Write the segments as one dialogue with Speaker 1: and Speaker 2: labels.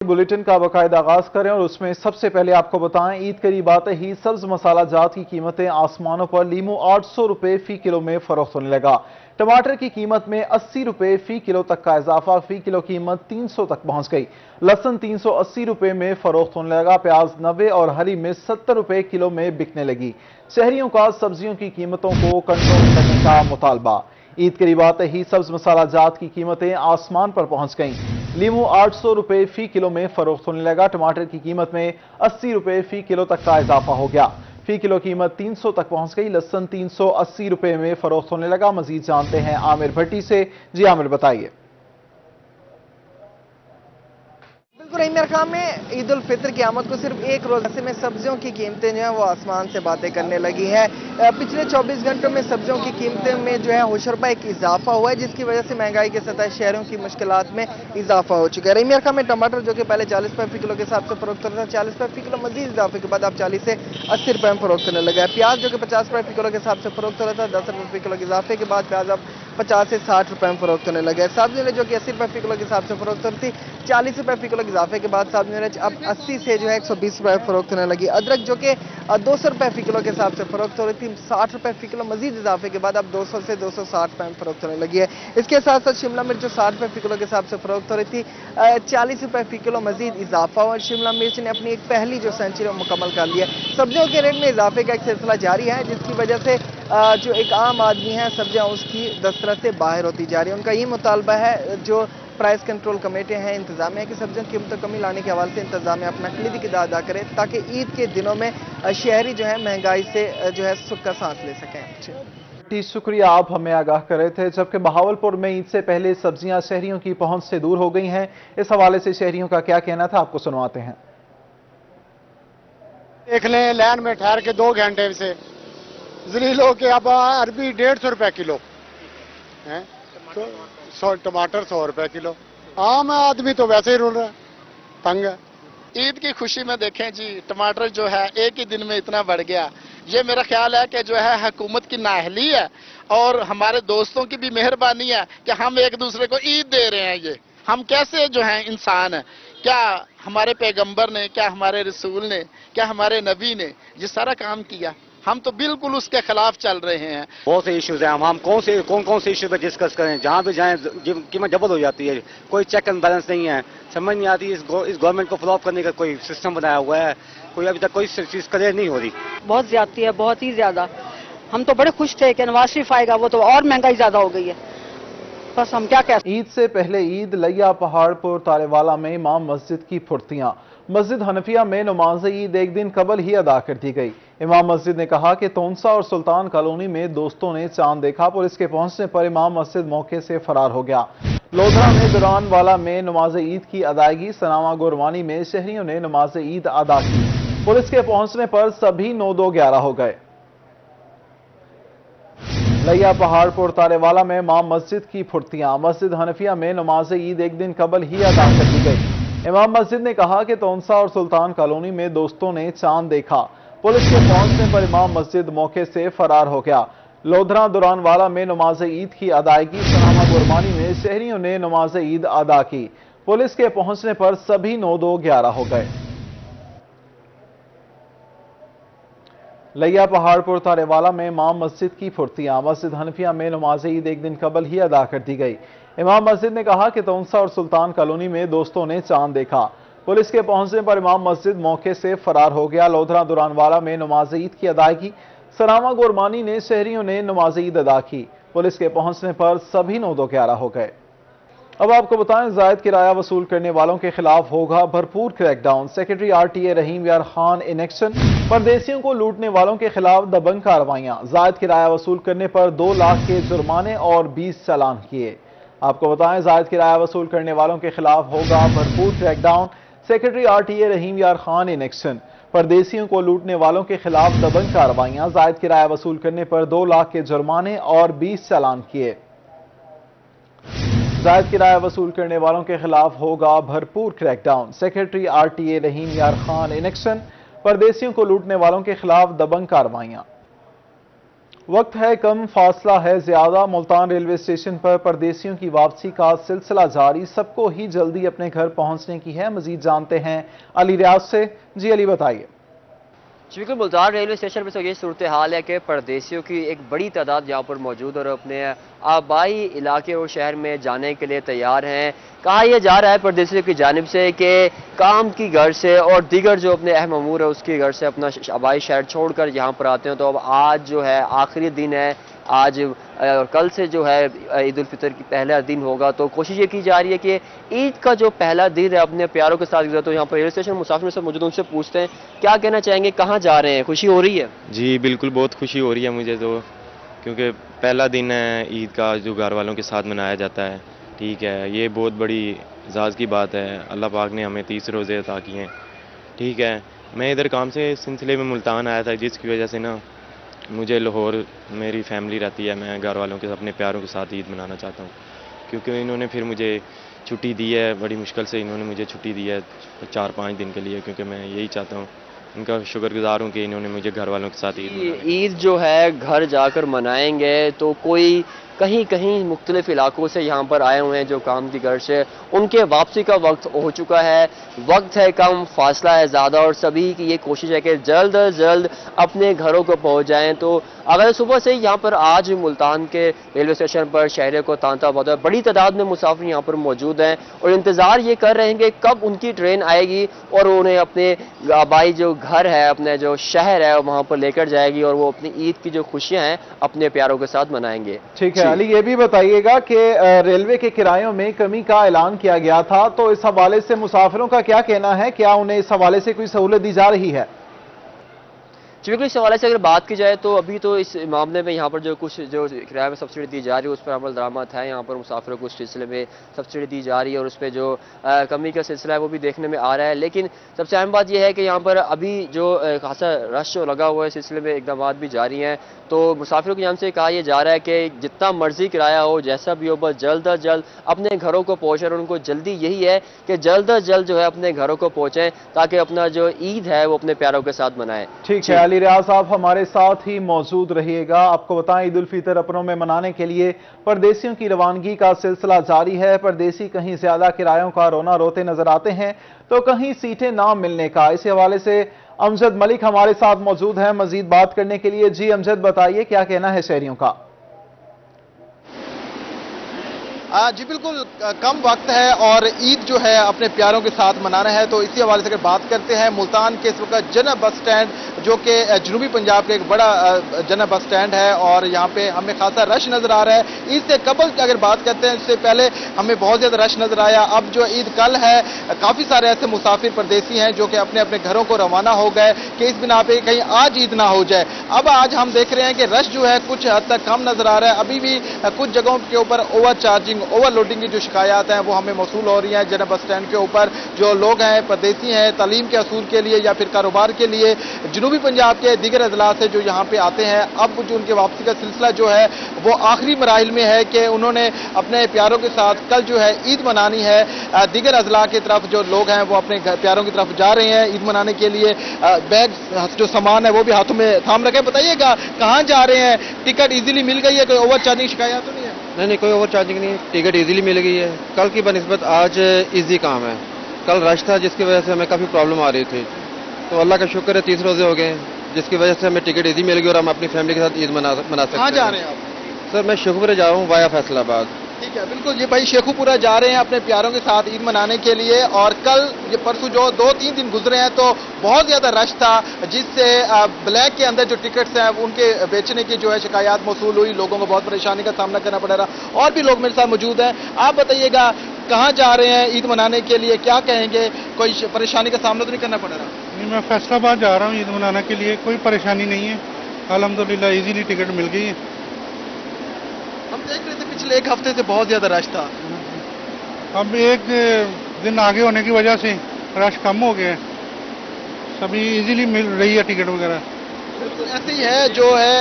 Speaker 1: Bulletin का बाकायदा आगाज करें और उसमें सबसे पहले आपको बताएं, ईद करीब आते ही सब्ज मसाला जात की कीमतें आसमानों पर। लीमू 800 रुपए फी किलो में फरोख्त होने लगा। टमाटर की कीमत में 80 रुपए फी किलो तक का इजाफा, फी किलो कीमत 300 तक पहुंच गई। लहसुन 380 रुपए में फरोख्त होने लगा। प्याज 90 और हरी मिर्च 70 रुपए किलो में बिकने लगी। शहरियों का सब्जियों की कीमतों को कंट्रोल करने का मुतालबा। ईद करीब आते ही सब्ज मसाला जात की कीमतें आसमान पर पहुंच गईं। लीमू 800 रुपए फी किलो में फरोख्त होने लगा। टमाटर की कीमत में 80 रुपए फी किलो तक का इजाफा हो गया। फी किलो कीमत 300 तक पहुंच गई। लहसुन 380 रुपए में फरोख्त होने लगा। मजीद जानते हैं आमिर भट्टी से। जी आमिर, बताइए।
Speaker 2: बिल्कुल रही, मेरे ख्याल में ईद उल फितर की आमद को सिर्फ एक रोज ऐसे में सब्जियों की कीमतें जो है वो आसमान से बातें करने लगी है। पिछले 24 घंटों में सब्जियों की कीमतें में जो है होशरबा एक इजाफा हुआ है, जिसकी वजह से महंगाई के सतह शहरों की मुश्किलात में इजाफा हो चुका है। रही मेरे ख्याल में टमाटर जो कि पहले 40 रुपए फी किलो के हिसाब से फरोख्त होता था, 40 रुपए फी किलो मजीद इजाफे के बाद अब 40 से 80 रुपए में फरोख्त होने लगा है। प्याज जो कि 50 रुपए फी किलो के हिसाब से फरोख्त हो रहा था, 10 रुपए फी किलो के इजाफे के बाद प्याज अब 50 से 60 रुपए में फरोख्त होने लगा है। सब्जी जो कि 80 रुपए फी किलो के हिसाब से फरोख्त हो रही थी, 40 रुपए फी किलो के इजाफे के बाद सब्जी अब 80 से जो है 120 रुपए फरोख्त होने लगी। अदरक जो कि 200 रुपए फी किलो के हिसाब से फरोख्त हो रही थी, 60 रुपए फी किलो मजीद इजाफे के बाद अब 200 से 260 रुपए में फरोख्त होने लगी है। इसके साथ साथ शिमला मिर्च जो 60 रुपए फी किलो के हिसाब से फरोख्त हो रही थी, 40 रुपए फी किलो मजीद इजाफा हुआ। शिमला मिर्च ने अपनी एक पहली जो सेंचुरी मुकम्मल कर लिया। सब्जियों के रेट में इजाफे का एक सिलसिला जारी है, जिसकी वजह से जो एक आम आदमी है सब्जियां उसकी दस्तरस से बाहर होती जा रही है। उनका ये मुतालबा है जो प्राइस कंट्रोल कमेटी है, इंतजामिया की सब्जियों की कीमतों कमी लाने के हवाले से इंतजामिया अपना कलीदी किरदार अदा करे, ताकि ईद के दिनों में शहरी जो है महंगाई से जो है सुख का सांस ले सकें।
Speaker 1: शुक्रिया, आप हमें आगाह कर रहे थे। जबकि बहावलपुर में ईद से पहले सब्जियां शहरियों की पहुंच से दूर हो गई हैं। इस हवाले से शहरियों का क्या कहना था, आपको सुनवाते हैं।
Speaker 3: देख लें, लाइन में ठहर के 2 घंटे से जलील हो के अब अरबी 150 रुपए किलो है, तो टमाटर 100 रुपए किलो। आम आदमी तो वैसे ही रुल रहा है, तंग है।
Speaker 4: ईद की खुशी में देखें जी, टमाटर जो है एक ही दिन में इतना बढ़ गया। ये मेरा ख्याल है कि जो है हुकूमत की नाअहली है और हमारे दोस्तों की भी मेहरबानी है कि हम एक दूसरे को ईद दे रहे हैं। ये हम कैसे जो है इंसान है, क्या हमारे पैगंबर ने, क्या हमारे रसूल ने, क्या हमारे नबी ने ये सारा काम किया? हम तो बिल्कुल उसके खिलाफ चल रहे हैं।
Speaker 5: बहुत से इश्यूज हैं, हम कौन से इश्यू पे डिस्कस करें? जहाँ पे जाएं कीमत डबल हो जाती है, कोई चेक एंड बैलेंस नहीं है। समझ नहीं आती इस गवर्नमेंट को फॉलो अप करने का कोई सिस्टम बनाया हुआ है, कोई अभी तक कोई चीज क्लियर नहीं हो रही।
Speaker 6: बहुत ज्यादती है, बहुत ही ज्यादा। हम तो बड़े खुश थे कि नवाज शरीफ आएगा, वो तो और महंगाई ज्यादा हो गई है। बस हम क्या कहते।
Speaker 1: ईद से पहले ईद लिया पहाड़पुर तारेवाला में इमाम मस्जिद की फुर्तियां। मस्जिद हनफिया में नमाज ईद एक दिन कबल ही अदा कर दी गई। इमाम मस्जिद ने कहा कि तोनसा और सुल्तान कॉलोनी में दोस्तों ने चांद देखा। पुलिस के पहुंचने पर इमाम मस्जिद मौके से फरार हो गया। लोधरा में दुरान वाला में नमाज ईद की अदायगी। सनामा गोरवानी में शहरियों ने नमाज ईद अदा की। पुलिस के पहुंचने पर सभी 9-2-11 हो गए। लिया पहाड़पुर तारेवाला में इमाम मस्जिद की फुर्तियां। मस्जिद हनफिया में नमाज ईद एक दिन कबल ही अदा कर दी गई। इमाम मस्जिद ने कहा कि तोनसा और सुल्तान कॉलोनी में दोस्तों ने चांद देखा। पुलिस के पहुंचने पर इमाम मस्जिद मौके से फरार हो गया। लोधरा दुरानवाला में नमाज ईद की अदायगी। सनामा गुरमानी में शहरियों ने नमाज ईद अदा की। पुलिस के पहुंचने पर सभी 9-2-11 हो गए। लिया पहाड़पुर तारेवाला में इमाम मस्जिद की फुर्तियां। मस्जिद हनफिया में नमाज ईद एक दिन कबल ही अदा कर दी गई। इमाम मस्जिद ने कहा कि तोनसा और सुल्तान कॉलोनी में दोस्तों ने चांद देखा। पुलिस के पहुंचने पर इमाम मस्जिद मौके से फरार हो गया। लोधरा दुरानवाला में नमाज ईद की अदायगी। सनामा गोरमानी ने शहरियों ने नमाज ईद अदा की। पुलिस के पहुंचने पर सभी 9-2-11 हो गए। अब आपको बताएं, जायद किराया वसूल करने वालों के खिलाफ होगा भरपूर क्रैकडाउन। सेक्रेटरी RTA रहीम यार खान इन एक्शन। परदेशियों को लूटने वालों के खिलाफ दबंग कार्रवाइयां। जायद किराया वसूल करने पर 2 लाख के जुर्माने और 20 चालान किए। आपको बताएं, जायद किराया वसूल करने वालों के खिलाफ होगा भरपूर क्रैकडाउन। सेक्रेटरी RTA रहीम यार खान इन एक्शन। परदेशियों को लूटने वालों के खिलाफ दबंग कार्रवाइयां। जायद किराया वसूल करने पर 2 लाख के जुर्माने और 20 चालान किए। जायद किराया वसूल करने वालों के खिलाफ होगा भरपूर क्रैकडाउन। सेक्रेटरी RTA रहीम यार खान इन एक्शन। परदेशियों को लूटने वालों के खिलाफ दबंग कार्रवाइयां। वक्त है कम, फासला है ज्यादा। मुल्तान रेलवे स्टेशन पर परदेसियों की वापसी का सिलसिला जारी। सबको ही जल्दी अपने घर पहुंचने की है। मजीद जानते हैं अली रियाज से। जी अली, बताइए।
Speaker 7: बिल्कुल, मुल्तान रेलवे स्टेशन पर तो ये सूरत हाल है कि परदेसियों की एक बड़ी तादाद यहाँ पर मौजूद और अपने आबाई इलाके और शहर में जाने के लिए तैयार हैं। कहा यह जा रहा है परदेसियों की जानिब से कि काम की गर्ज से और दीगर जो अपने अहम अमूर है उसकी गर्ज से अपना आबाई शहर छोड़कर यहाँ पर आते हैं। तो अब आज जो है आखिरी दिन है, आज और कल से जो है ईद उल फितर की पहला दिन होगा। तो कोशिश ये की जा रही है कि ईद का जो पहला दिन है अपने प्यारों के साथ गुजरे। तो यहाँ पर रेलवे स्टेशन मुसाफिर से मौजूद, उनसे पूछते हैं क्या कहना चाहेंगे, कहाँ जा रहे हैं, खुशी हो रही है?
Speaker 8: जी बिल्कुल, बहुत खुशी हो रही है मुझे तो, क्योंकि पहला दिन है ईद का जो घर वालों के साथ मनाया जाता है। ठीक है, ये बहुत बड़ी एजाज़ की बात है। अल्लाह पाक ने हमें 30 रोज़े अता किए हैं। ठीक है, मैं इधर काम से सिलसिले में मुल्तान आया था, जिसकी वजह से ना मुझे लाहौर मेरी फैमिली रहती है। मैं घर वालों के अपने प्यारों के साथ ईद मनाना चाहता हूँ, क्योंकि इन्होंने फिर मुझे छुट्टी दी है, बड़ी मुश्किल से इन्होंने मुझे छुट्टी दी है 4-5 दिन के लिए, क्योंकि मैं यही चाहता हूँ, उनका शुक्रगुजार हूँ कि इन्होंने मुझे घर वालों के साथ
Speaker 7: ईद जो है घर जाकर मनाएंगे। तो कोई कहीं कहीं मुख्तलिफ इलाकों से यहाँ पर आए हुए हैं जो काम की गर्ज से, उनके वापसी का वक्त हो चुका है। वक्त है कम, फासला है ज़्यादा और सभी की ये कोशिश है कि जल्द अज जल्द अपने घरों को पहुँच जाएँ। तो अगर सुबह से यहाँ पर आज मुल्तान के रेलवे स्टेशन पर शहरों को तांता बहुत है, बड़ी तादाद में मुसाफिर यहाँ पर मौजूद हैं और इंतज़ार ये कर रहे हैं कि कब उनकी ट्रेन आएगी और उन्हें अपने आबाई जो घर है, अपने जो शहर है वहाँ पर लेकर जाएगी और वो अपनी ईद की जो खुशियाँ हैं अपने प्यारों के साथ मनाएंगे।
Speaker 1: ठीक है अली, ये भी बताइएगा कि रेलवे के किरायों में कमी का ऐलान किया गया था, तो इस हवाले से मुसाफिरों का क्या कहना है? क्या उन्हें इस हवाले से कोई सहूलत दी जा रही है?
Speaker 7: बिल्कुल, इस हवाले से अगर बात की जाए तो अभी तो इस मामले में यहाँ पर जो कुछ जो किराए में सब्सिडी दी जा रही है उस पर अमल दरामद है। यहाँ पर मुसाफिरों को उस सिलसिले में सब्सिडी दी जा रही है और उस पर जो कमी का सिलसिला है वो भी देखने में आ रहा है। लेकिन सबसे अहम बात यह है कि यहाँ पर अभी जो खासा रश जो लगा हुआ है, सिलसिले में इकदाम भी जारी हैं। तो मुसाफिरों की जान से कहा यह जा रहा है कि जितना मर्जी किराया हो, जैसा भी हो, बस जल्द अज जल्द अपने घरों को पहुँचे और उनको जल्दी यही है कि जल्द अज जल्द जो है अपने घरों को पहुँचें ताकि अपना जो ईद है वो अपने प्यारों के साथ मनाएं।
Speaker 1: ठीक है अली रियाज, आप हमारे साथ ही मौजूद रहिएगा। आपको बताएं, ईद उल फितर अपनों में मनाने के लिए परदेसियों की रवानगी का सिलसिला जारी है। परदेसी कहीं ज्यादा किरायों का रोना रोते नजर आते हैं तो कहीं सीटें ना मिलने का। इसी हवाले से अमजद मलिक हमारे साथ मौजूद हैं मजीद बात करने के लिए। जी अमजद, बताइए क्या कहना है शहरियों का?
Speaker 2: जी बिल्कुल, कम वक्त है और ईद जो है अपने प्यारों के साथ मनाना है। तो इसी हवाले से अगर बात करते हैं, मुल्तान के इस वक्त जना बस स्टैंड जो कि जनूबी पंजाब का एक बड़ा जना बस स्टैंड है और यहाँ पे हमें खासा रश नजर आ रहा है। ईद से कबल अगर बात करते हैं, इससे पहले हमें बहुत ज्यादा रश नजर आया। अब जो ईद कल है, काफी सारे ऐसे मुसाफिर परदेसी हैं जो कि अपने अपने घरों को रवाना हो गए कि इस बिना पे कहीं आज ईद ना हो जाए। अब आज हम देख रहे हैं कि रश जो है कुछ हद तक कम नजर आ रहा है। अभी भी कुछ जगहों के ऊपर ओवर चार्जिंग, ओवरलोडिंग की जो शिकायत हैं वो हमें मौसूल हो रही हैं। जना बस स्टैंड के ऊपर जो लोग हैं, परदेसी हैं, तालीम के असूल के लिए या फिर कारोबार के लिए जनूबी पंजाब के दीगर अजला से जो यहाँ पे आते हैं, अब जो उनके वापसी का सिलसिला जो है वो आखिरी मराहिल में है कि उन्होंने अपने प्यारों के साथ कल जो है ईद मनानी है। दीगर अजला की तरफ जो लोग हैं वो अपने प्यारों की तरफ जा रहे हैं ईद मनाने के लिए। बैग जो सामान है वो भी हाथों में थाम रखे। बताइएगा कहाँ जा रहे हैं? टिकट इजीली मिल गई है? कोई ओवर चार्जिंग शिकायत तो नहीं है?
Speaker 9: नहीं, कोई ओवर चार्जिंग नहीं, टिकट इजीली मिल गई है। कल की बनिस्बत आज इजी काम है। कल रश था जिसकी वजह से हमें काफ़ी प्रॉब्लम आ रही थी, तो अल्लाह का शुक्र है 30 रोजे हो गए जिसकी वजह से हमें टिकट इजी मिल गई और हम अपनी फैमिली के साथ ईद मना सकते हैं।
Speaker 2: कहाँ जा रहे हैं आप?
Speaker 9: सर मैं शेखुपुरा जा रहा हूँ वाया फैसलाबाद।
Speaker 2: ठीक है, बिल्कुल, ये भाई शेखुपुरा जा रहे हैं अपने प्यारों के साथ ईद मनाने के लिए। और कल ये परसों जो 2-3 दिन गुजरे हैं तो बहुत ज्यादा रश था, जिससे ब्लैक के अंदर जो टिकट्स हैं उनके बेचने की जो है शिकायत मौसूल हुई। लोगों को बहुत परेशानी का सामना करना पड़ रहा। और भी लोग मेरे साथ मौजूद हैं। आप बताइएगा कहाँ जा रहे हैं ईद मनाने के लिए, क्या कहेंगे? कोई परेशानी का सामना तो नहीं करना पड़ रहा?
Speaker 10: नहीं, मैं फैसलाबाद जा रहा हूँ ईद मनाने के लिए, कोई परेशानी नहीं है, अल्हम्दुलिल्लाह इजीली टिकट मिल गई है।
Speaker 2: हम देख रहे थे पिछले एक हफ्ते से बहुत ज्यादा रश था,
Speaker 10: अब एक दिन आगे होने की वजह से रश कम हो गया है, सभी इजीली मिल रही है टिकट वगैरह।
Speaker 2: ऐसे ही है जो है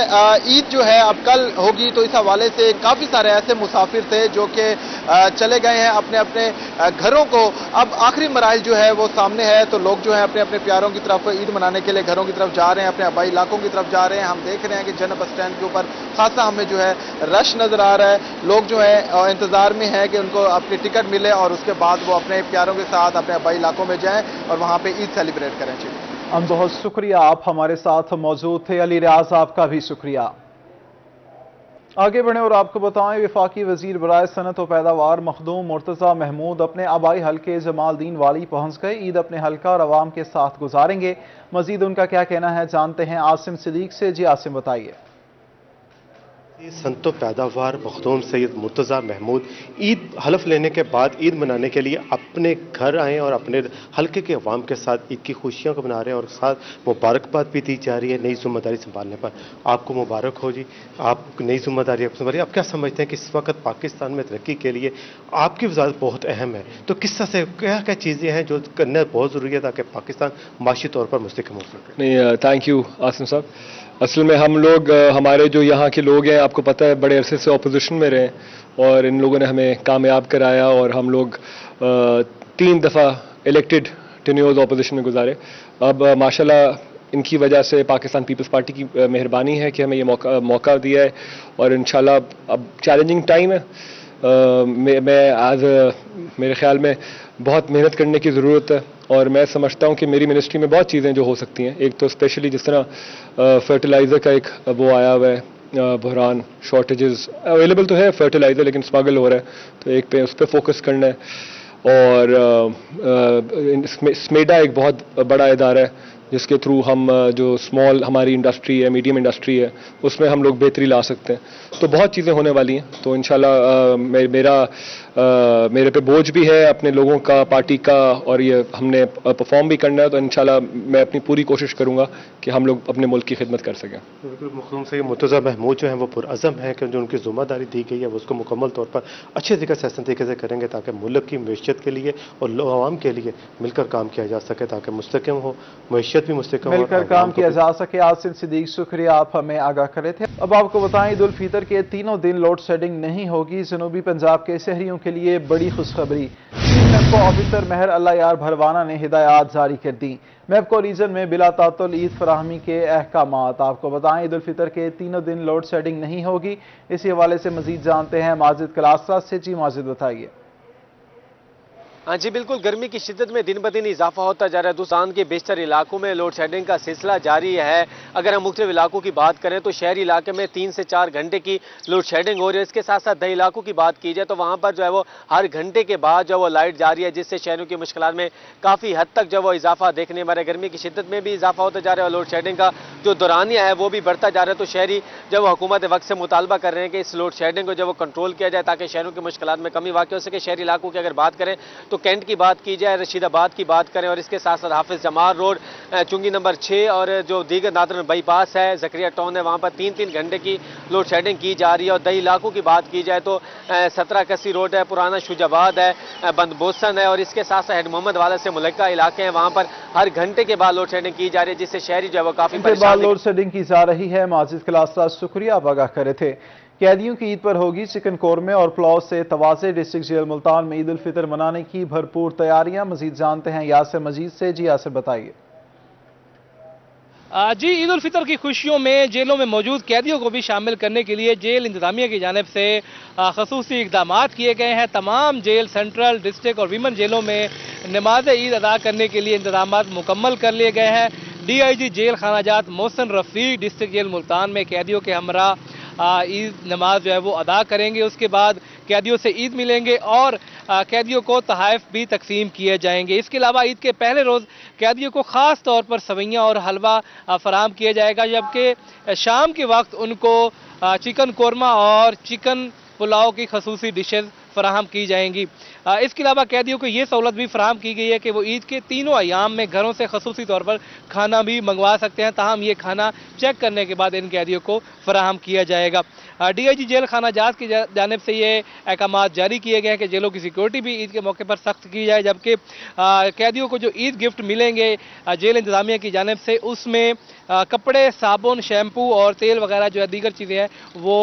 Speaker 2: ईद जो है अब कल होगी, तो इस हवाले से काफ़ी सारे ऐसे मुसाफिर थे जो कि चले गए हैं अपने अपने घरों को। अब आखिरी मराहिल जो है वो सामने है, तो लोग जो है अपने अपने प्यारों की तरफ ईद मनाने के लिए घरों की तरफ जा रहे हैं, अपने आबाई इलाकों की तरफ जा रहे हैं। हम देख रहे हैं कि जन बस स्टैंड के ऊपर खासा हमें जो है रश नज़र आ रहा है। लोग जो है इंतज़ार में है कि उनको अपनी टिकट मिले और उसके बाद वो अपने प्यारों के साथ अपने आबाई इलाकों में जाएँ और वहाँ पर ईद सेलिब्रेट करें।
Speaker 1: हम बहुत शुक्रिया, आप हमारे साथ मौजूद थे। अली रियाज, आपका भी शुक्रिया। आगे बढ़ें और आपको बताएं, वफाकी वजीर बराए सनत व पैदावार मखदूम मुर्तज़ा महमूद अपने आबाई हल्के जमालदीन वाली पहुंच गए। ईद अपने हल्का और अवाम के साथ गुजारेंगे। मजीद उनका क्या कहना है जानते हैं आसिम सिद्दीक से। जी आसिम, बताइए।
Speaker 11: संतो पैदावार मखदूम सैयद मुर्तज़ा महमूद ईद हलफ लेने के बाद ईद मनाने के लिए अपने घर आए और अपने हल्के के अवाम के साथ ईद की खुशियों को मना रहे हैं और साथ मुबारकबाद भी दी जा रही है नई जिम्मेदारी संभालने पर। आपको मुबारक हो जी, आप नई जिम्मेदारी संभालिए। आप क्या समझते हैं कि इस वक्त पाकिस्तान में तरक्की के लिए आपकी वजारत बहुत अहम है, तो किस तरह से क्या क्या चीज़ें हैं जो करना बहुत ज़रूरी है ताकि पाकिस्तान माशी तौर पर मुस्तकम हो सके?
Speaker 12: नहीं, थैंक यू आसिम साहब। असल में हम लोग, हमारे जो यहाँ के लोग हैं, आपको पता है बड़े अरसे से अपोजिशन में रहे और इन लोगों ने हमें कामयाब कराया और हम लोग 3 दफ़ा इलेक्टेड टेन्योर्स अपोजिशन में गुजारे। अब माशाल्लाह इनकी वजह से पाकिस्तान पीपल्स पार्टी की मेहरबानी है कि हमें ये मौका दिया है और इंशाल्लाह अब चैलेंजिंग टाइम है। मेरे ख्याल में बहुत मेहनत करने की ज़रूरत है और मैं समझता हूँ कि मेरी मिनिस्ट्री में बहुत चीज़ें जो हो सकती हैं। एक तो स्पेशली जिस तरह फर्टिलाइज़र का एक वो आया हुआ है बहरान, शॉर्टेजेस अवेलेबल तो है फर्टिलाइज़र लेकिन स्मगल हो रहा है, तो एक पे उस पर फोकस करना है। और स्मेडा एक बहुत बड़ा इदारा है जिसके थ्रू हम जो स्मॉल हमारी इंडस्ट्री है, मीडियम इंडस्ट्री है, उसमें हम लोग बेहतरी ला सकते हैं। तो बहुत चीज़ें होने वाली हैं। तो इंशाल्लाह मेरे पे बोझ भी है अपने लोगों का, पार्टी का, और ये हमने परफॉर्म भी करना है। तो इंशाल्लाह मैं अपनी पूरी कोशिश करूँगा कि हम लोग अपने मुल्क की खिदमत कर सकें।
Speaker 11: बिल्कुल, मखदूम सैयद मुर्तज़ा महमूद जो हैं वो पुरअज़म है कि जो उनकी ज़िम्मेदारी दी गई है वो उसको मुकम्मल तौर पर अच्छे तरीके से ऐसे तरीके से करेंगे ताकि मुल्क की मैशियत के लिए और आवाम के लिए मिलकर काम किया जा सके, ताकि मुस्तकम हो, मैशियत भी मुस्तकम हो,
Speaker 1: मिलकर काम किया जा सके। आसिम सिद्दीक, शुक्रिया, आप हमें आगाह करे थे। अब आपको बताएं, ईद उल फितर के तीनों दिन लोड शेडिंग नहीं होगी। जनूबी पंजाब के शहरियों के लिए बड़ी खुशखबरी। मेपको ऑफिसर महर अल्लाह यार भरवाना ने हिदायत जारी कर दी। मेपको रीजन में बिला तातुल ईद फराहमी के अहकामात। आपको बताएं, ईद उल फितर के तीनों दिन लोड शेडिंग नहीं होगी। इसी हवाले से मजीद जानते हैं माजिद कलासरा से। जी माजिद, बताइए।
Speaker 13: हाँ जी बिल्कुल, गर्मी की शिद्दत में दिन ब दिन इजाफा होता जा रहा है। हिंदुस्तान के बेशतर इलाकों में लोड शेडिंग का सिलसिला जारी है। अगर हम मुख्तलिफ इलाकों की बात करें तो शहरी इलाके में 3 से 4 घंटे की लोड शेडिंग हो रही है। इसके साथ साथ दही इलाकों की बात की जाए तो वहाँ पर जो है वो हर घंटे के बाद जो है वो लाइट जारी है, जिससे शहरों की मुश्किलात में काफ़ी हद तक जो है वो इजाफा देखने में आ रहा है। गर्मी की शिद्दत में भी इजाफा होता जा रहा है और लोड शेडिंग का जो दौरानिया है वो भी बढ़ता जा रहा है। तो शहरी जब हुकूमत वक्त से मुतालबा कर रहे हैं कि इस लोड शेडिंग को जो वो कंट्रोल किया जाए ताकि शहरों की मुश्किलात में कमी वाक़ हो सके। शहरी इलाकों की अगर बात करें तो कैंट की बात की जाए, रशीदाबाद की बात करें और इसके साथ साथ हाफिज जमाल रोड, चुंगी नंबर 6 और जो दीगर नादरन बाईपास है, जकरिया टाउन है, वहाँ पर 3-3 घंटे की लोड शेडिंग की जा रही है। और दही इलाकों की बात की जाए तो 17 कसी रोड है, पुराना शुजाबाद है, बंदबोसन है और इसके साथ साथ हेड मोहम्मद वाला से मुलक्का इलाके हैं, वहाँ पर हर घंटे के बाद लोड शेडिंग की जा रही है, जिससे शहरी जो है वो काफी परेशान
Speaker 1: लोड शेडिंग की जा रही है। माजिद क्लासरा, शुक्रिया, आप आगाह करे थे। कैदियों की ईद पर होगी चिकन कोरमे और पुलाव से तवाज़े। डिस्ट्रिक्ट जेल मुल्तान में ईद उल फितर मनाने की भरपूर तैयारियां। मजीद जानते हैं यासिर मजीद से। जी यासिर, बताइए।
Speaker 14: जी, ईद उल फितर की खुशियों में जेलों में मौजूद कैदियों को भी शामिल करने के लिए जेल इंतजामिया की जानिब से खसूसी इक़दाम किए गए हैं। तमाम जेल, सेंट्रल, डिस्ट्रिक्ट और विमन जेलों में नमाज ईद अदा करने के लिए इंतजाम मुकम्मल कर लिए गए हैं। DIG जेल खानाजात मोहसिन रफ़ीक डिस्ट्रिक्ट जेल मुल्तान में कैदियों के हमरा ईद नमाज जो है वो अदा करेंगे। उसके बाद कैदियों से ईद मिलेंगे और कैदियों को तोहफ़े भी तकसीम किए जाएंगे। इसके अलावा ईद के पहले रोज़ कैदियों को ख़ास तौर पर सवैयाँ और हलवा फराहम किया जाएगा, जबकि शाम के वक्त उनको चिकन कोरमा और चिकन पुलाव की खसूसी डिशेज़ फराहम की जाएंगी। इसके अलावा कैदियों को ये सहूलत भी फराहम की गई है कि वो ईद के तीनों अयाम में घरों से खसूसी तौर पर खाना भी मंगवा सकते हैं, ताहम ये खाना चेक करने के बाद इन कैदियों को फराहम किया जाएगा। DIG जेल खाना जात की जानिब से ये अहकामात जारी किए गए हैं कि जेलों की सिक्योरिटी भी ईद के मौके पर सख्त की जाए, जबकि कैदियों को जो ईद गिफ्ट मिलेंगे जेल इंतजामिया की जानिब से उसमें कपड़े, साबुन, शैम्पू और तेल वगैरह जो है दीगर चीज़ें हैं वो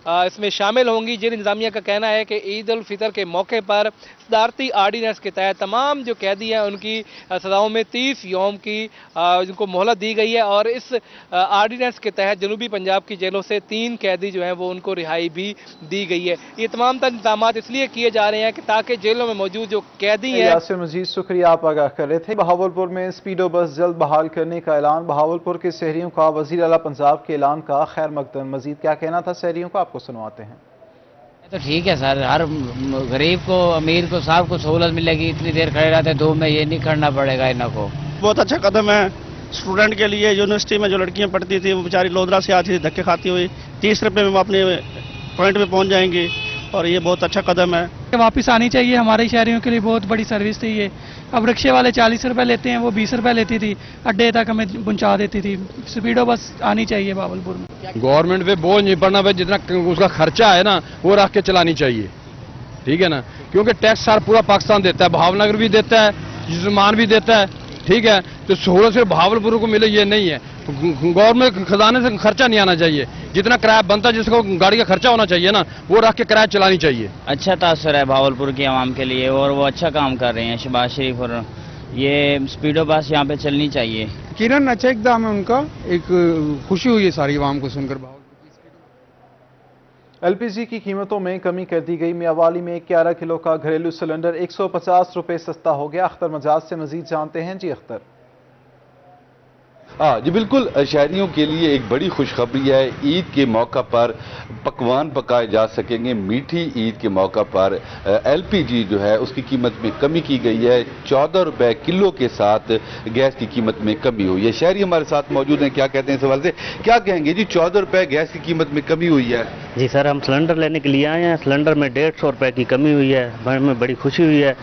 Speaker 14: इसमें शामिल होंगी। जेल इंतजामिया का कहना है कि ईद उल फितर के मौके पर सदारती आर्डीनेंस के तहत तमाम जो कैदी हैं उनकी सजाओं में 30 यौम की उनको मोहलत दी गई है और इस आर्डीनेंस के तहत जनूबी पंजाब की जेलों से 3 कैदी जो हैं वो उनको रिहाई भी दी गई है। ये तमाम तर इंतजाम इसलिए किए जा रहे हैं कि ताकि जेलों में मौजूद जो कैदी हैं।
Speaker 1: यासिर मजीद शुक्रिया, आप आगाह कर रहे थे। बहावलपुर में स्पीडो बस जल्द बहाल करने का ऐलान, बहावलपुर के शहरियों का वज़ीर आला पंजाब के ऐलान का खैर मकदम। मजीद क्या कहना था शहरियों का, आपको सुनवाते हैं।
Speaker 15: तो ठीक है सर, हर गरीब को अमीर को सब को सहूलत मिलेगी, इतनी देर खड़े रहते धूप में, ये नहीं करना पड़ेगा इन्हों को।
Speaker 16: बहुत अच्छा कदम है स्टूडेंट के लिए। यूनिवर्सिटी में जो लड़कियां पढ़ती थी वो बेचारी लोधरा से आती थी धक्के खाती हुई, 30 रुपये में वो अपने पॉइंट पे पहुंच जाएंगी और ये बहुत अच्छा कदम है।
Speaker 17: वापस आनी चाहिए, हमारे शहरियों के लिए बहुत बड़ी सर्विस थी ये। अब रिक्शे वाले 40 रुपये लेते हैं, वो 20 रुपये लेती थी, अड्डे तक हमें पहुंचा देती थी। स्पीडो बस आनी चाहिए बावलपुर में।
Speaker 18: गवर्नमेंट पे बोझ नहीं पड़ना भाई, जितना उसका खर्चा है ना वो रख के चलानी चाहिए, ठीक है ना, क्योंकि टैक्स सारा पूरा पाकिस्तान देता है, भावनगर भी देता है, जिसमान भी देता है, ठीक है। तो सहूलत सिर्फ भावलपुर को मिले ये नहीं है, गवर्नमेंट खजाने से खर्चा नहीं आना चाहिए। जितना किराया बनता है, जिसको गाड़ी का खर्चा होना चाहिए ना वो रख के किराया चलानी चाहिए।
Speaker 15: अच्छा तासर है भावलपुर की आवाम के लिए और वो अच्छा काम कर रहे हैं शहबाज शरीफ, और ये स्पीडो बस यहाँ पे चलनी चाहिए।
Speaker 19: किरण अच्छा इकदाम है उनका, एक खुशी हुई है सारी आवाम को सुनकर।
Speaker 1: LPG की कीमतों में कमी कर दी गई। मियावाली में 11 किलो का घरेलू सिलेंडर 150 रुपये सस्ता हो गया। अख्तर मजाज से मजीद जानते हैं। जी अख्तर।
Speaker 20: जी बिल्कुल, शहरियों के लिए एक बड़ी खुशखबरी है। ईद के मौका पर पकवान पकाए जा सकेंगे। मीठी ईद के मौका पर LPG जो है उसकी कीमत में कमी की गई है। 14 रुपए किलो के साथ गैस की कीमत में कमी हुई है। शहरी हमारे साथ मौजूद हैं, क्या कहते हैं इस सवाल से, क्या कहेंगे जी? 14 रुपए गैस की कीमत में कमी हुई है।
Speaker 21: जी सर, हम सिलेंडर लेने के लिए आए हैं, सिलेंडर में 150 रुपए की कमी हुई है, हमें बड़ी खुशी हुई है।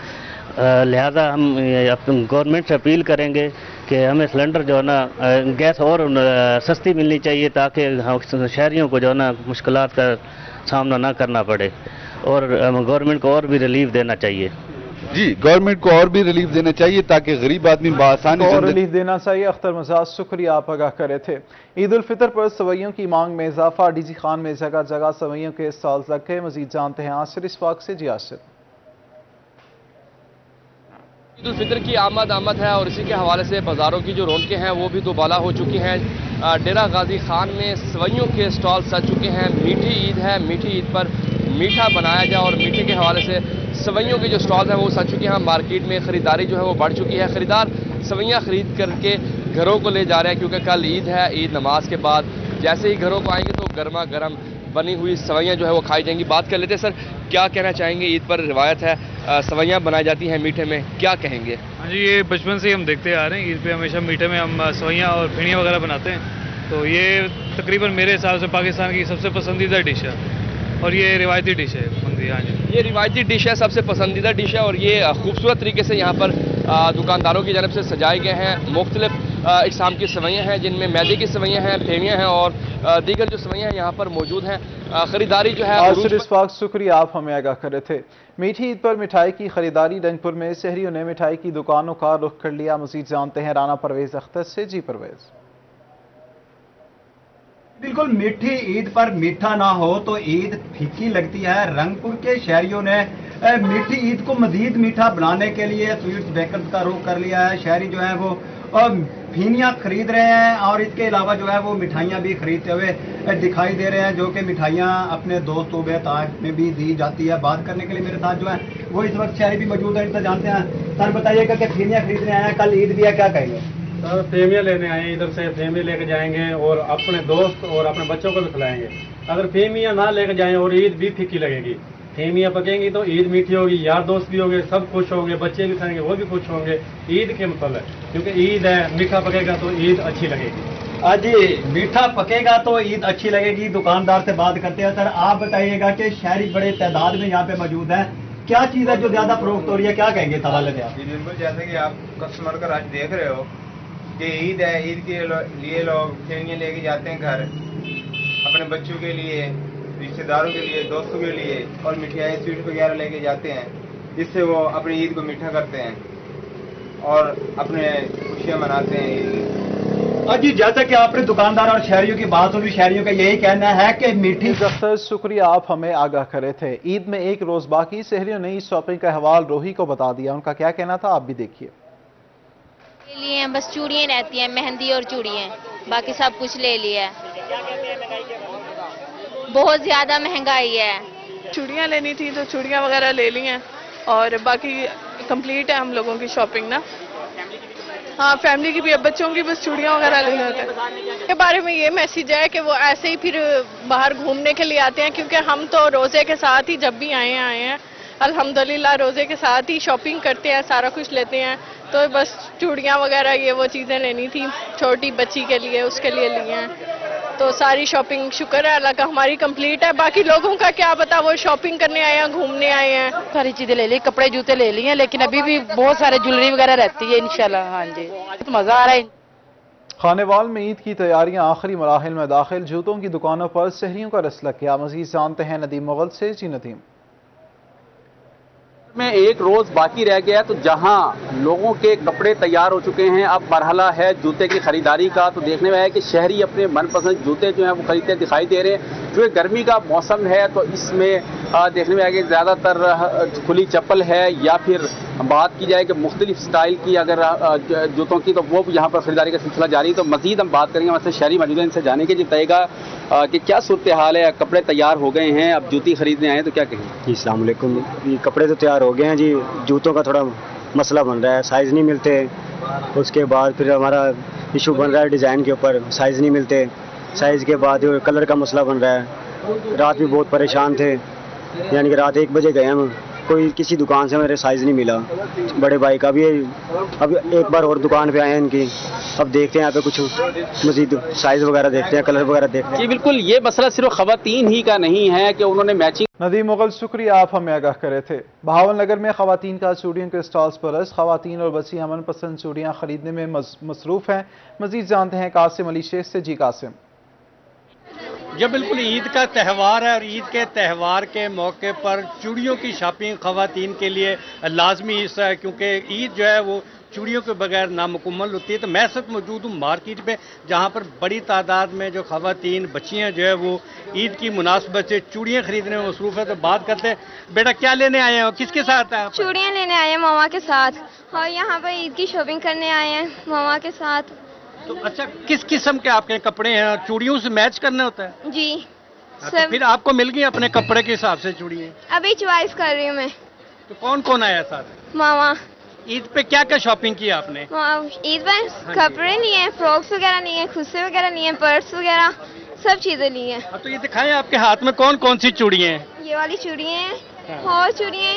Speaker 21: लिहाजा हम गवर्नमेंट से अपील करेंगे कि हमें सिलेंडर जो है ना गैस और सस्ती मिलनी चाहिए, ताकि शहरियों को जो है ना मुश्किलात का सामना ना करना पड़े, और गवर्नमेंट को और भी रिलीफ देना चाहिए।
Speaker 20: जी, गवर्नमेंट को और भी रिलीफ देना चाहिए ताकि गरीब आदमी बआसानी
Speaker 1: और रिलीफ देना चाहिए। अख्तर मजाज शुक्रिया, आप आगाह कर रहे थे। ईद उल फितर पर सवैयों की मांग में इजाफा। DG खान में जगह जगह सवैयों के स्टॉल्स लग गए। मजीद जानते हैं आसिर इशफाक से। जी आसिर।
Speaker 7: ईद उल फितर की आमद है और इसी के हवाले से बाज़ारों की जो रौनकें हैं वो भी दोबाला हो चुकी हैं। डेरा गाजी खान में सवैयों के स्टॉल सज चुके हैं। मीठी ईद है, मीठी ईद पर मीठा बनाया जाए और मीठे के हवाले से सवैयों के जो स्टॉल हैं वो सज चुके हैं। मार्केट में ख़रीदारी जो है वो बढ़ चुकी है। ख़रीदार सवैयाँ ख़रीद करके घरों को ले जा रहे हैं, क्योंकि कल ईद है। ईद नमाज के बाद जैसे ही घरों को आएंगे तो गर्मा गर्म बनी हुई सवैयाँ जो है वो खाई जाएंगी। बात कर लेते हैं, सर क्या कहना चाहेंगे? ईद पर रिवायत है सवैयाँ बनाई जाती हैं मीठे में, क्या कहेंगे?
Speaker 22: हाँ जी, ये बचपन से ही हम देखते आ रहे हैं। ईद पे हमेशा मीठे में हम सवैयाँ और फेड़ियाँ वगैरह बनाते हैं, तो ये तकरीबन मेरे हिसाब से पाकिस्तान की सबसे पसंदीदा डिश है और ये रिवायती डिश है। हाँ जी,
Speaker 7: ये रिवायती डिश है, सबसे पसंदीदा डिश है और ये खूबसूरत तरीके से यहाँ पर दुकानदारों की जानब से सजाए गए हैं। मुख्तलिफ इक़साम की सवैयाँ हैं, जिनमें मैदे की सवैयाँ हैं, फेड़ियाँ हैं और दीगर जो सवैयाँ हैं यहाँ पर मौजूद हैं। खरीदारी जो है
Speaker 1: आसिर इशफाक शुक्रिया, आप हमें आगाह कर रहे थे। मीठी ईद पर मिठाई की खरीदारी। रंगपुर में शहरियों ने मिठाई की दुकानों का रुख कर लिया। मजीद जानते हैं राना परवेज अख्तर से। जी परवेज।
Speaker 23: बिल्कुल, मीठी ईद पर मीठा ना हो तो ईद फीकी लगती है। रंगपुर के शहरियों ने मीठी ईद को मजीद मीठा बनाने के लिए स्वीट्स बेकर्स का रुख कर लिया है। शहरी जो है वो फीनियाँ खरीद रहे हैं और इसके अलावा जो है वो मिठाइयाँ भी खरीदते हुए दिखाई दे रहे हैं, जो कि मिठाइयाँ अपने दोस्त ताज में भी दी जाती है। बात करने के लिए मेरे साथ जो है वो इस वक्त शहरी भी मौजूद है, इनसे जानते हैं। सर बताइएगा कि फीनियाँ खरीदने आए हैं, कल ईद भी है, क्या कहेंगे?
Speaker 24: सर फेमिया लेने आए हैं, इधर से फेमिया लेके जाएंगे और अपने दोस्त और अपने बच्चों को भी खिलाएंगे। अगर फेमिया ना लेके जाएं और ईद भी फीकी लगेगी। फेमिया पकेंगी तो ईद मीठी होगी, यार दोस्त भी होंगे, सब खुश होंगे, बच्चे भी खाएंगे वो भी खुश होंगे। ईद के मतलब है, क्योंकि ईद है, मीठा पकेगा तो ईद अच्छी लगेगी।
Speaker 23: आज मीठा पकेगा तो ईद अच्छी लगेगी। दुकानदार से बात करते हैं। सर आप बताइएगा कि शहरी बड़े तादाद में यहाँ पे मौजूद हैं, क्या चीज़ है जो ज़्यादा फरोख्त हो रही है, क्या कहेंगे इस हवाले से आप?
Speaker 3: जी बिल्कुल, जैसे कि आप कस्टमर का रश देख रहे हो कि ईद है, ईद के लिए लोग सेवियाँ लेके जाते हैं घर, अपने बच्चों के लिए, रिश्तेदारों के लिए, दोस्तों के लिए, और मिठाई स्वीट वगैरह लेके जाते हैं, जिससे वो अपनी ईद को मीठा करते हैं और अपने खुशियाँ मनाते हैं ईद।
Speaker 23: जी जैसा कि आपने दुकानदार और शहरियों की बात सुनी, शहरियों का यही कहना है कि मीठी
Speaker 1: अख्तर, शुक्रिया, आप हमें आगाह करे थे। ईद में एक रोज बाकी, शहरियों ने इस शॉपिंग का अहवाल रोही को बता दिया। उनका क्या कहना था, आप भी देखिए।
Speaker 4: ले लिए हैं, बस चूड़ियाँ रहती हैं, मेहंदी और चूड़ियाँ, बाकी सब कुछ ले लिया है। बहुत ज्यादा महंगाई है।
Speaker 5: चूड़ियाँ लेनी थी तो चूड़ियाँ वगैरह ले ली हैं और बाकी कंप्लीट है हम लोगों की शॉपिंग ना। हाँ, फैमिली की भी, अब बच्चों की बस चूड़ियाँ वगैरह लेने होते हैं। के बारे में ये मैसेज है कि वो ऐसे ही फिर बाहर घूमने के लिए आते हैं, क्योंकि हम तो रोज़े के साथ ही जब भी आए हैं अल्हम्दुलिल्लाह रोज़े के साथ ही शॉपिंग करते हैं, सारा कुछ लेते हैं। तो बस चूड़ियाँ वगैरह ये वो चीज़ें लेनी थी, छोटी बच्ची के लिए, उसके लिए लिए हैं। तो सारी शॉपिंग शुक्र है अल्लाह का हमारी कंप्लीट है। बाकी लोगों का क्या पता, वो शॉपिंग करने आए हैं, घूमने आए हैं।
Speaker 6: सारी चीजें ले ली, कपड़े जूते ले लिए हैं, लेकिन अभी भी बहुत सारे ज्वेलरी वगैरह रहती है इंशाल्लाह। हाँ जी, तो मजा आ रहा है।
Speaker 1: खानेवाल में ईद की तैयारियां आखिरी मराहिल में दाखिल, जूतों की दुकानों पर शहरियों का रस लग गया। मजीद जानते हैं नदीम मुगल से। जी नदीम।
Speaker 25: में एक रोज बाकी रह गया, तो जहां लोगों के कपड़े तैयार हो चुके हैं, अब मरहला है जूते की खरीदारी का। तो देखने में है कि शहरी अपने मनपसंद जूते जो हैं वो खरीदते दिखाई दे रहे हैं। जो गर्मी का मौसम है तो इसमें देखने में आया कि ज़्यादातर खुली चप्पल है, या फिर बात की जाए कि मुख्तलिफ स्टाइल की अगर जूतों की, तो वो यहाँ पर खरीदारी का सिलसिला जारी है। तो मजीद हम बात करेंगे, हमारे शहरी मौजूद हैं, इनसे जाने के जी बताएगा कि क्या सूरत हाल है। कपड़े तैयार हो गए हैं, अब जूती खरीदने आए तो क्या कहेंगे?
Speaker 26: जी अस्सलाम वालेकुम। ये कपड़े तो तैयार हो गए हैं जी, जूतों का थोड़ा मसला बन रहा है, साइज़ नहीं मिलते। उसके बाद फिर हमारा इशू बन रहा है डिज़ाइन के ऊपर, साइज़ नहीं मिलते। साइज़ के बाद कलर का मसला बन रहा है। रात भी बहुत परेशान थे, यानी कि रात 1 बजे गए हम, कोई किसी दुकान से मेरे साइज़ नहीं मिला। बड़े भाई का भी अब एक बार और दुकान पे आए हैं इनकी, अब देखते हैं यहाँ पे कुछ मजीद साइज़ वगैरह देखते हैं, कलर वगैरह देखते हैं।
Speaker 25: जी बिल्कुल, ये मसला सिर्फ खवातीन ही का नहीं है कि उन्होंने मैचिंग।
Speaker 1: नदीम मुगल, शुक्रिया, आप हमें आगाह करे थे। बहावल नगर में खवातीन का चूड़ियों के स्टॉल्स पर रश, खवातीन और बच्चियां मनपसंद चूड़ियां खरीदने में मसरूफ हैं। मजीद जानते हैं कासिम अली शेख से। जी कासिम।
Speaker 23: ये बिल्कुल ईद का त्यौहार है और ईद के त्यौहार के मौके पर चूड़ियों की शॉपिंग खवातीन के लिए लाजमी हिस्सा है, क्योंकि ईद जो है वो चूड़ियों के बगैर नामुकम्मल होती है। तो मैं सब मौजूद हूँ मार्केट पे, जहाँ पर बड़ी तादाद में जो खवातीन बच्चियाँ जो है वो ईद की मुनासबत से चूड़ियाँ खरीदने में मसरूफ है। तो बात करते हैं, बेटा क्या लेने आए हैं, किसके साथ हैं?
Speaker 4: चूड़ियाँ लेने आए हैं मामा के साथ, और यहाँ पर ईद की शॉपिंग करने आए हैं मामा के साथ।
Speaker 23: तो अच्छा, किस किस्म के आपके कपड़े हैं? चूड़ियों से मैच करना होता है
Speaker 4: जी।
Speaker 23: तो फिर आपको मिल गई अपने कपड़े के हिसाब से चूड़ियाँ?
Speaker 4: अभी चॉइस कर रही हूँ मैं।
Speaker 23: तो कौन कौन आया साथ?
Speaker 4: मामा।
Speaker 23: ईद पे क्या क्या शॉपिंग की आपने?
Speaker 4: ईद पर कपड़े लिए हैं, फ्रॉक्स वगैरह लिए हैं, खुस्से वगैरह लिए हैं, पर्स वगैरह सब चीजें ली हैं।
Speaker 23: तो ये दिखाएं आपके हाथ में कौन कौन सी चूड़ियाँ हैं?
Speaker 4: ये वाली चूड़ियाँ हैं, और चूड़ियाँ,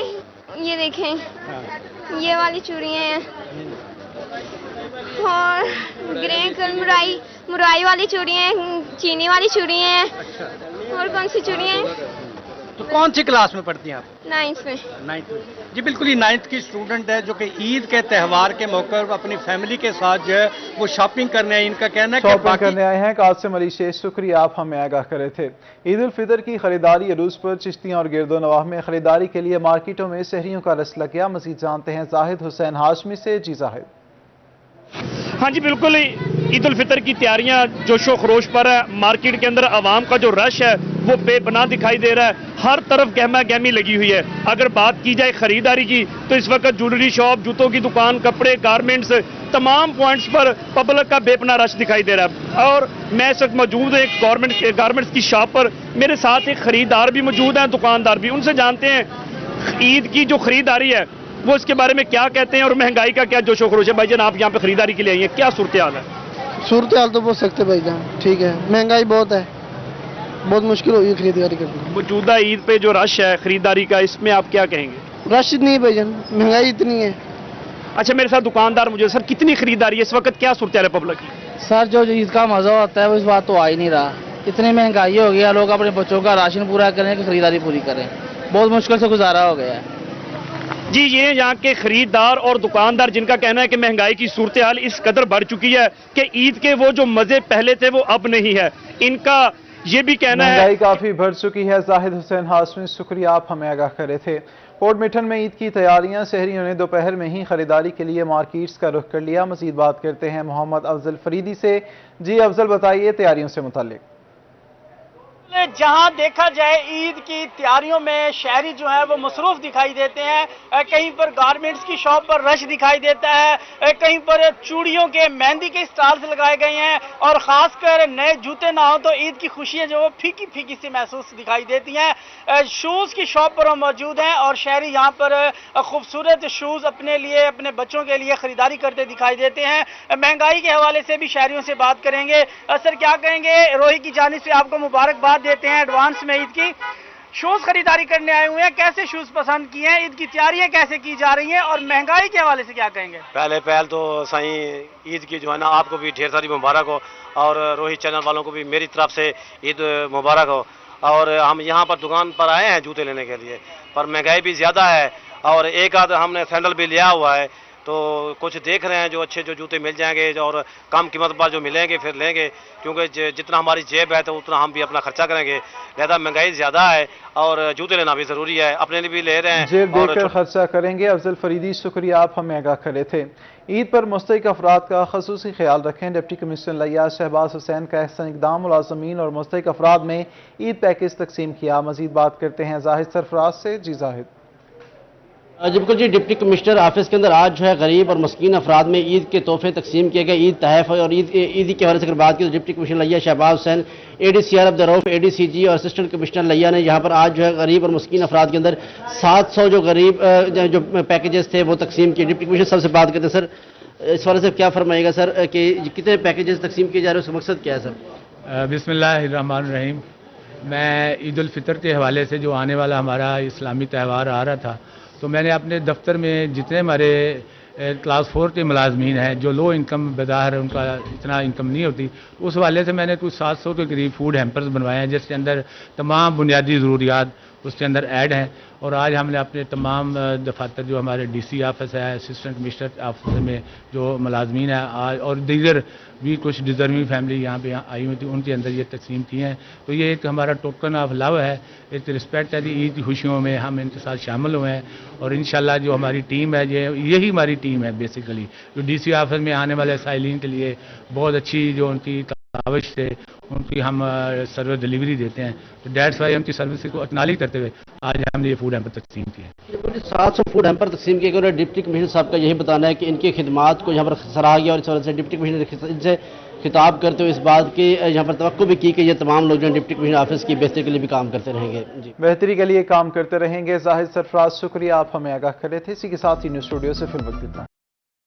Speaker 4: ये देखें, ये वाली चूड़ियाँ हैं, और ग्रे कलर मुराई वाली चूड़ियाँ हैं, चीनी वाली चूड़ियाँ हैं। और कौन सी चूड़ियाँ हैं?
Speaker 23: तो कौन सी क्लास में पढ़ती हैं आप?
Speaker 4: 9th में।
Speaker 23: 9th में। जी बिल्कुल, ये 9th की स्टूडेंट है जो कि ईद के त्यौहार के मौके पर अपनी फैमिली के साथ जो है वो शॉपिंग करने आए। इनका कहना है कि
Speaker 1: शॉपिंग करने आए हैं। कासिम अली शेख, शुक्रिया, आप हमें आगाह करे थे। ईद उल फितर की खरीदारी अरूज पर चिश्तियाँ और गिरदो नवाह में खरीदारी के लिए मार्केटों में शहरियों का रस लग गया। मजीद जानते हैं जाहिद हुसैन हाशमी से। जी जाहिद।
Speaker 27: हाँ जी बिल्कुल, ईद उल फितर की तैयारियां जोशो खरोश पर है। मार्केट के अंदर आवाम का जो रश है वो बेपनाह दिखाई दे रहा है, हर तरफ गहमा गहमी लगी हुई है। अगर बात की जाए खरीदारी की तो इस वक्त ज्वेलरी शॉप, जूतों की दुकान, कपड़े, गारमेंट्स, तमाम पॉइंट्स पर पब्लिक का बेपनाह रश दिखाई दे रहा है। और मैं इस वक्त मौजूद है एक गारमेंट्स की शॉप पर, मेरे साथ एक खरीदार भी मौजूद है, दुकानदार भी। उनसे जानते हैं ईद की जो खरीदारी है वो इसके बारे में क्या कहते हैं और महंगाई का क्या जोशो खरोश है। भाईजान, आप यहाँ पे खरीदारी के लिए आई हैं, क्या सूरत हाल है?
Speaker 28: सूरत हाल तो बोल सकते भाईजान, ठीक है, महंगाई बहुत है, बहुत मुश्किल हुई खरीदारी करनी।
Speaker 27: मौजूदा ईद पे जो रश है खरीदारी का, इसमें आप क्या कहेंगे?
Speaker 28: रश इतनी है भाईजान, महंगाई इतनी है।
Speaker 27: अच्छा, मेरे साथ दुकानदार मुझे, सर कितनी खरीदारी है इस वक्त, क्या सूरत हाल है पब्लिक की?
Speaker 6: सर जो ईद का मजा होता है वो इस बात तो आ ही नहीं रहा। इतनी महंगाई हो गया, लोग अपने बच्चों का राशन पूरा करें कि खरीदारी पूरी करें, बहुत मुश्किल से गुजारा हो गया है।
Speaker 27: جی یہ یہاں کے خریدار اور دکاندار جن کا کہنا ہے کہ مہنگائی کی صورتحال اس قدر بڑھ چکی ہے کہ عید کے وہ جو مزے پہلے تھے وہ اب نہیں ہے، ان کا یہ بھی کہنا ہے۔
Speaker 1: مہنگائی کافی بڑھ چکی ہے۔ زاہد حسین ہاشمی، شکریہ، آپ ہمیں آگاہ کر رہے تھے۔ پورٹ میٹن میں عید کی تیاریاں، شہریوں نے دوپہر میں ہی خریداری کے لیے مارکیٹس کا رخ کر لیا۔ مزید بات کرتے ہیں محمد افضل فریدی سے۔ جی افضل، بتائیے تیاریوں سے متعلق۔
Speaker 2: جہاں دیکھا جائے عید کی تیاریوں میں شہری جو ہیں وہ مصروف دکھائی دیتے ہیں، کہیں پر گارمنٹس کی شاپ پر رش دکھائی دیتا ہے، کہیں پر چوڑیوں کے، مہندی کے اسٹالز لگائے گئے ہیں، اور خاص کر نئے جوتے نہ ہوں تو عید کی خوشیاں جو پھیکی پھیکی سی محسوس دکھائی دیتی ہیں۔ شوز کی شاپ پر ہم موجود ہیں اور شہری یہاں پر خوبصورت شوز اپنے لیے، اپنے بچوں کے لیے خریداری کرتے دکھائی دیتے ہیں۔ مہنگائی کے حوالے سے بھی شہریوں سے بات کریں گے۔ سر کیا کہیں گے؟ روہی کی جانب سے آپ کو مبارکباد دیتے ہیں ایڈوانس میں عید کی۔ شوز خریداری کرنے آئے ہوئے ہیں، کیسے شوز پسند کیے ہیں؟ عید کی تیاریاں کیسے کی جا رہی ہیں اور مہنگائی کے حوالے سے کیا کہیں گے؟
Speaker 8: پہل تو سائیں عید کی جو ہے نا آپ کو بھی ڈھیر ساری مبارک ہو، اور روہی چینل والوں کو بھی میری طرف سے عید مبارک ہو۔ اور ہم یہاں پر دکان پر آئے ہیں جوتے لینے کے لیے، پر مہنگائی بھی زیادہ ہے اور ایک آدھ ہم نے سینڈل بھی لیا ہوا ہے، تو کچھ دیکھ رہے ہیں جو اچھے جو جوتے مل جائیں گے اور کم قیمت پر جو ملیں گے پھر لیں گے، کیونکہ جتنا ہماری جیب ہے تو اتنا ہم بھی اپنا خرچہ کریں گے، لہذا مہنگائی زیادہ ہے اور جوتے لینا بھی ضروری ہے، اپنے لیے بھی لے رہے ہیں
Speaker 1: جیب دیکھ کر خرچہ کریں گے۔ افضل فریدی، شکریہ، آپ ہمیں آگاہ کرے تھے۔ عید پر مستحق افراد کا خصوصی خیال رکھیں۔ ڈپٹی کمشنر لیا شہباز حسین کا احسن اقدام، ملازمین اور مستحق افراد میں عید پیکج تقسیم کیا۔ مزید بات کرتے ہیں زاہد سرفراز سے۔ جی زاہد۔
Speaker 9: جی بالکل جی، ڈپٹی کمشنر آفس کے اندر آج جو ہے غریب اور مسکین افراد میں عید کے تحفے تقسیم کیے گئے، عید تحائف اور عیدی کے حوالے سے اگر بات کی تو ڈپٹی کمشنر لیا Shahbaz Hussain, A D C R of the Rauf, A D C G اور اسسٹنٹ کمشنر لیا نے یہاں پر آج جو ہے غریب اور مسکین افراد کے اندر 700 جو غریب جو پیکیجز تھے وہ تقسیم کیے۔ ڈپٹی کمشنر صاحب سے بات کرتے ہیں۔ سر اس حوالے سے کیا فرمائے گا سر کہ کتنے پیکیجز تقسیم کیے جا رہے ہیں، اس کا مقصد کیا ہے سر؟
Speaker 10: بسم اللہ الرحمن الرحیم۔ میں عید الفطر کے حوالے سے جو آنے والا ہمارا اسلامی تہوار آ رہا تھا، تو میں نے اپنے دفتر میں جتنے ہمارے کلاس 4 کے ملازمین ہیں جو لو انکم بظاہر ان کا اتنا انکم نہیں ہوتی، اس حوالے سے میں نے کچھ 700 کے قریب فوڈ ہیمپرز بنوائے ہیں، جس کے اندر تمام بنیادی ضروریات اس کے اندر ایڈ ہیں۔ اور آج ہم نے اپنے تمام دفاتر جو ہمارے ڈی سی آفس ہے، اسسٹنٹ کمشنر آفس میں جو ملازمین ہیں آج اور دیگر بھی کچھ ڈیزرونگ فیملی یہاں پہ آئی ہوئی تھی، ان کے اندر یہ تقسیم کی ہیں۔ تو یہ ایک ہمارا ٹوکن آف لو ہے، ایک رسپیکٹ ہے، عید کی خوشیوں میں ہم ان کے ساتھ شامل ہوئے ہیں۔ اور انشاءاللہ جو ہماری ٹیم ہے، یہی ہماری ٹیم ہے بیسیکلی، جو ڈی سی آفس میں آنے والے سائلین کے لیے بہت اچھی جو ان کی کاوش سے ان کی ہم سروس ڈلیوری دیتے ہیں، تو دیٹس وائی ان کی سروس کو اکنالج کرتے ہوئے آج ہم نے یہ فوڈ ہیمپر تقسیم کیے۔
Speaker 9: 700 فوڈ ہیمپر تقسیم کیے گئے اور ڈپٹی کمشنر صاحب کا یہی بتانا ہے کہ ان کی خدمات کو یہاں پر سراہا گیا، اور اس وجہ سے ڈپٹی کمشنر ان سے خطاب کرتے ہوئے اس بات کی یہاں پر توقع بھی کی کہ یہ تمام لوگ جو ڈپٹی کمشنر آفس کی بہتری کے لیے بھی کام کرتے رہیں گے۔ جی
Speaker 1: بہتری کے لیے کام کرتے رہیں گے۔ زاہد سرفراز، شکریہ، آپ ہمیں آگاہ کر رہے تھے۔ اسی کے ساتھ ہی نیوز اسٹوڈیو سے فی الوقت اتنا۔